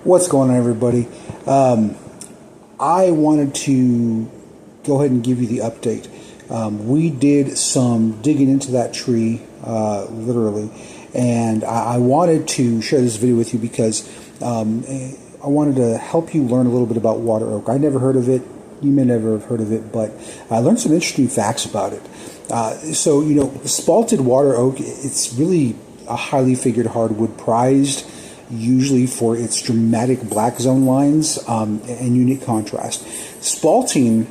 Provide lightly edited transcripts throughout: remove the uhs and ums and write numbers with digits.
What's going on, everybody? I wanted to go ahead and give you the update. We did some digging into that tree, literally, and I wanted to share this video with you because I wanted to help you learn a little bit about water oak. I never heard of it. You may never have heard of it, but I learned some interesting facts about it. So, spalted water oak, it's really a highly figured hardwood, prized usually for its dramatic black zone lines and unique contrast. Spalting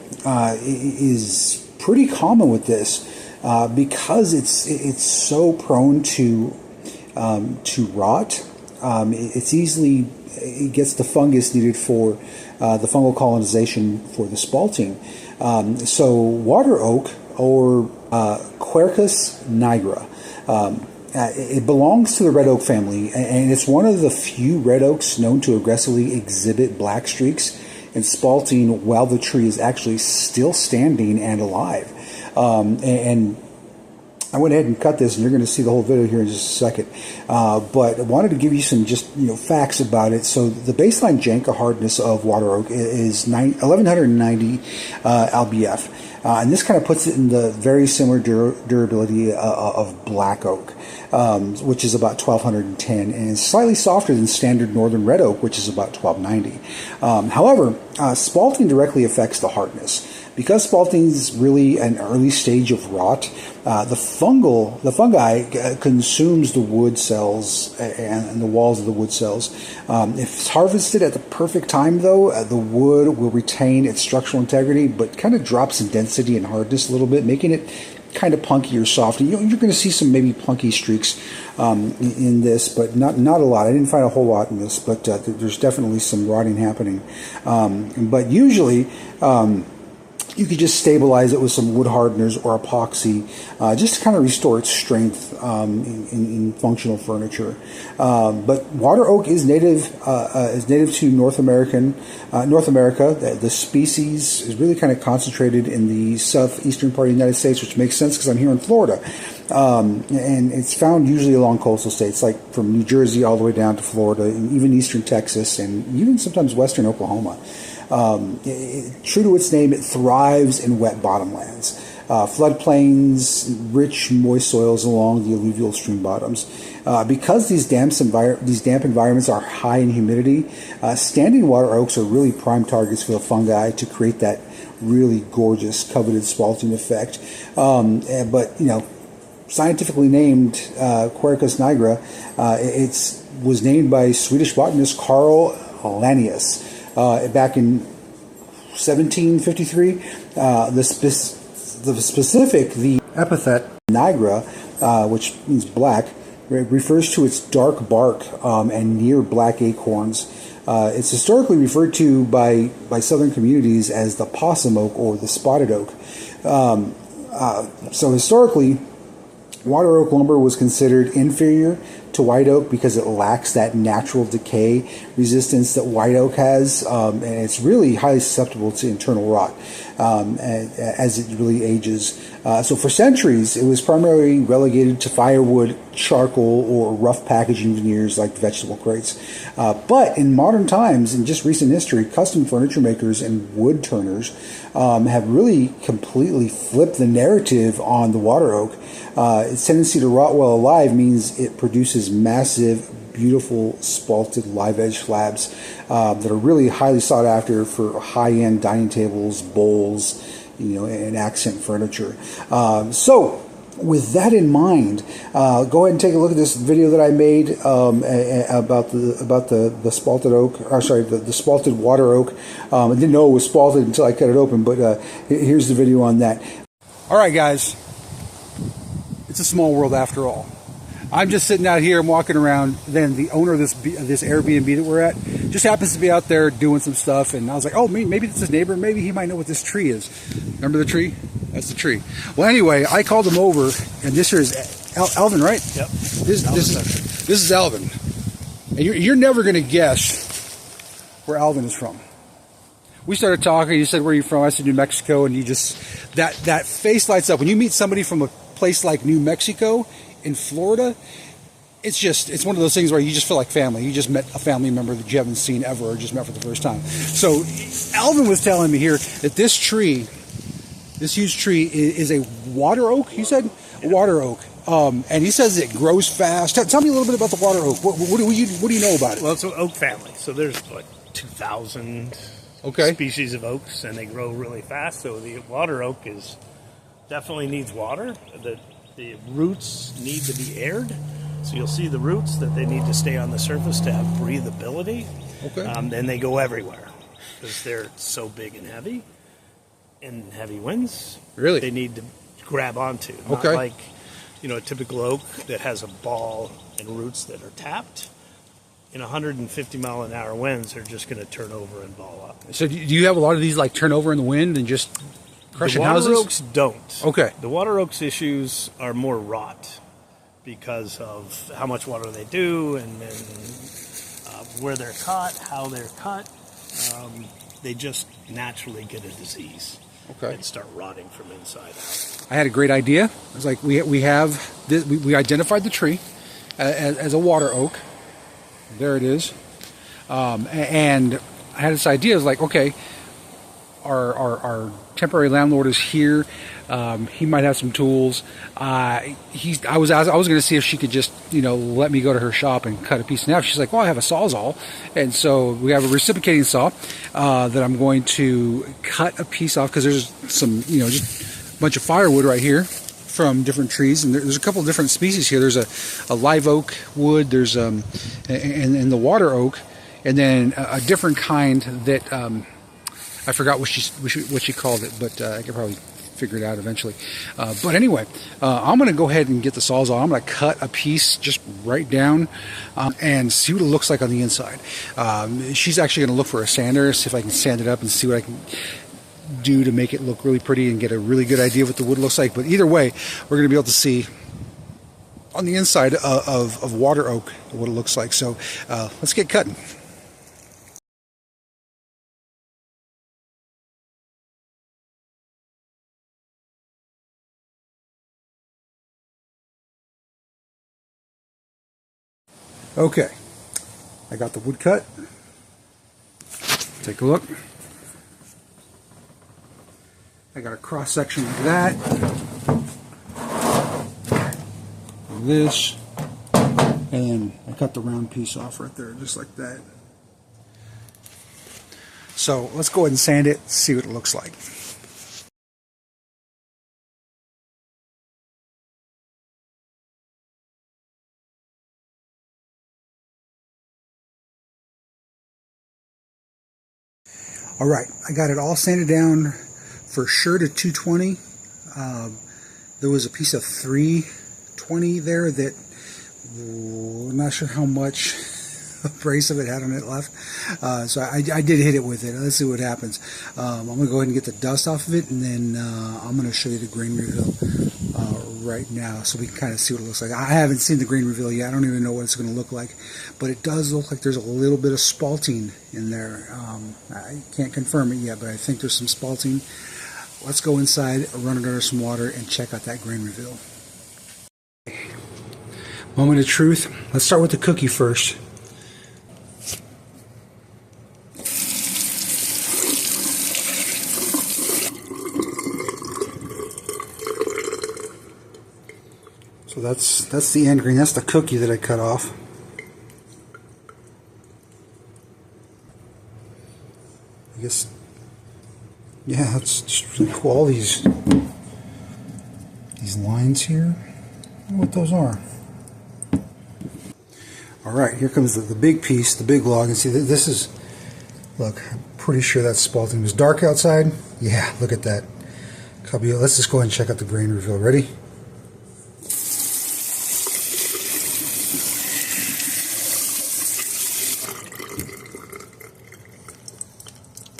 is pretty common with this because it's so prone to rot. It gets the fungus needed for the fungal colonization for the spalting. So water oak, or Quercus nigra, it belongs to the red oak family, and it's one of the few red oaks known to aggressively exhibit black streaks in spalting while the tree is actually still standing and alive. And I went ahead and cut this, and you're going to see the whole video here in just a second. But I wanted to give you some facts about it. So the baseline Janka hardness of water oak is 1190 lbf. And this kind of puts it in the very similar durability of black oak, which is about 1210, and it's slightly softer than standard northern red oak, which is about 1290. However, spalting directly affects the hardness. Because spalting is really an early stage of rot, the fungi consumes the wood cells and the walls of the wood cells. If it's harvested at the perfect time, though, the wood will retain its structural integrity, but kind of drops in density and hardness a little bit, making it kind of punky or soft. And you're going to see some maybe punky streaks in this, but not a lot. I didn't find a whole lot in this, but there's definitely some rotting happening. But usually, you could just stabilize it with some wood hardeners or epoxy, just to kind of restore its strength in functional furniture. But water oak is native to North America. The species is really kind of concentrated in the southeastern part of the United States, which makes sense because I'm here in Florida. And it's found usually along coastal states, like from New Jersey all the way down to Florida, and even eastern Texas, and even sometimes western Oklahoma. True to its name, it thrives in wet bottomlands, floodplains, rich, moist soils along the alluvial stream bottoms. Because these damp environments are high in humidity, standing water oaks are really prime targets for the fungi to create that really gorgeous coveted spalting effect. But scientifically named Quercus nigra, it was named by Swedish botanist Carl Linnaeus. Back in 1753, the epithet nigra, which means black, refers to its dark bark and near black acorns. It's historically referred to by southern communities as the possum oak or the spotted oak. So historically, water oak lumber was considered inferior to white oak because it lacks that natural decay resistance that white oak has, and it's really highly susceptible to internal rot as it really ages. So for centuries, it was primarily relegated to firewood, charcoal, or rough packaging veneers like vegetable crates. But in modern times, in just recent history, custom furniture makers and wood turners have really completely flipped the narrative on the water oak. Its tendency to rot while alive means it produces massive, beautiful, spalted live edge slabs that are really highly sought after for high-end dining tables, bowls, and accent furniture. So with that in mind, go ahead and take a look at this video that I made about the spalted oak, or sorry, the spalted water oak. I didn't know it was spalted until I cut it open, but here's the video on that. All right, guys. It's a small world after all. I'm just sitting out here and walking around. Then the owner of this Airbnb that we're at just happens to be out there doing some stuff. And I was like, oh, maybe it's his neighbor. Maybe he might know what this tree is. Remember the tree? That's the tree. Well, anyway, I called him over, and this here is Alvin, right? Yep. This is Alvin. And you're never going to guess where Alvin is from. We started talking. He said, where are you from? I said, New Mexico. And you just, that face lights up. When you meet somebody from a place like New Mexico in Florida, it's one of those things where you just feel like family. You just met a family member that you haven't seen ever, or just met for the first time. So Alvin was telling me here that this tree, this huge tree, is a water oak. He said a water oak, and he says it grows fast. Tell me a little bit about the water oak. What do you know about it? Well, it's an oak family, so there's like 2,000 species of oaks, and they grow really fast. So the water oak definitely needs water. The roots need to be aired. So you'll see the roots that they need to stay on the surface to have breathability. Okay. Then they go everywhere because they're so big and heavy. In heavy winds, really, they need to grab onto. Okay. Not like, a typical oak that has a ball and roots that are tapped. In 150 mile an hour winds, they're just going to turn over and ball up. So do you have a lot of these like turn over in the wind and just crushing houses? The water oaks don't. Okay. The water oaks issues are more rot because of how much water they do and where they're cut, how they're cut. They just naturally get a disease and start rotting from inside out. I had a great idea. I was like, we have this, we identified the tree as a water oak. There it is. And I had this idea. I was like, okay, our temporary landlord is here. He might have some tools. I was going to see if she could just let me go to her shop and cut a piece in half. She's like, well, I have a sawzall, and so we have a reciprocating saw that I'm going to cut a piece off because there's some just a bunch of firewood right here from different trees, and there's a couple of different species here. There's a live oak wood. There's and the water oak, and then a different kind that I forgot what she called it, but I could probably figure it out eventually. But anyway, I'm going to go ahead and get the sawzall. I'm going to cut a piece just right down and see what it looks like on the inside. She's actually going to look for a sander, see if I can sand it up and see what I can do to make it look really pretty and get a really good idea of what the wood looks like. But either way, we're going to be able to see on the inside of water oak what it looks like. So let's get cutting. Okay, I got the wood cut. Take a look. I got a cross section like that. This. And then I cut the round piece off right there, just like that. So let's go ahead and sand it, see what it looks like. All right, I got it all sanded down for sure to 220. There was a piece of 320 there that I'm not sure how much abrasive it had on it left. So I did hit it with it. Let's see what happens. I'm going to go ahead and get the dust off of it, and then I'm going to show you the grain reveal right now so we can kind of see what it looks like. I haven't seen the grain reveal yet. I don't even know what it's going to look like, but it does look like there's a little bit of spalting in there. I can't confirm it yet, but I think there's some spalting. Let's go inside, run it under some water, and check out that grain reveal. Moment of truth. Let's start with the cookie first. So that's the end grain. That's the cookie that I cut off. I guess, yeah, that's just really cool. All these lines here. I wonder what those are. All right, here comes the big piece, the big log. And see, this is, look, I'm pretty sure that's spalting. It was dark outside. Yeah, look at that. Let's just go ahead and check out the grain reveal. Ready?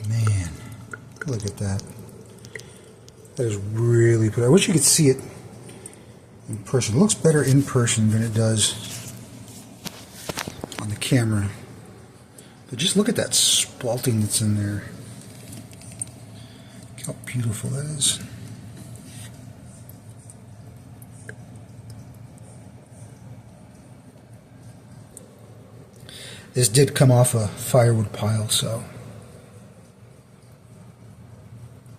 Man, look at that. That is really pretty. I wish you could see it in person. It looks better in person than it does on the camera. But just look at that spalting that's in there. Look how beautiful that is. This did come off a firewood pile, so.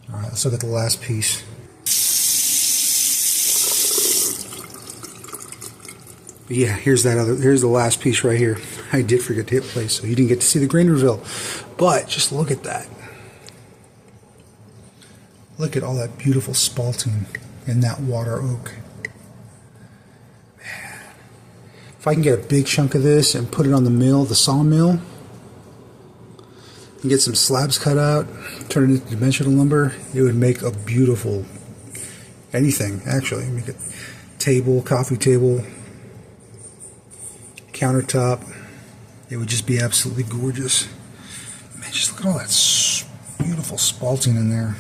Alright, let's look at the last piece. But yeah, here's the last piece right here. I did forget to hit play, so you didn't get to see the grain reveal. But just look at that. Look at all that beautiful spalting in that water oak. Man. If I can get a big chunk of this and put it on the mill, the sawmill, and get some slabs cut out, turn it into dimensional lumber, it would make a beautiful anything, actually. Make a table, coffee table, countertop. It would just be absolutely gorgeous. Man, just look at all that beautiful spalting in there.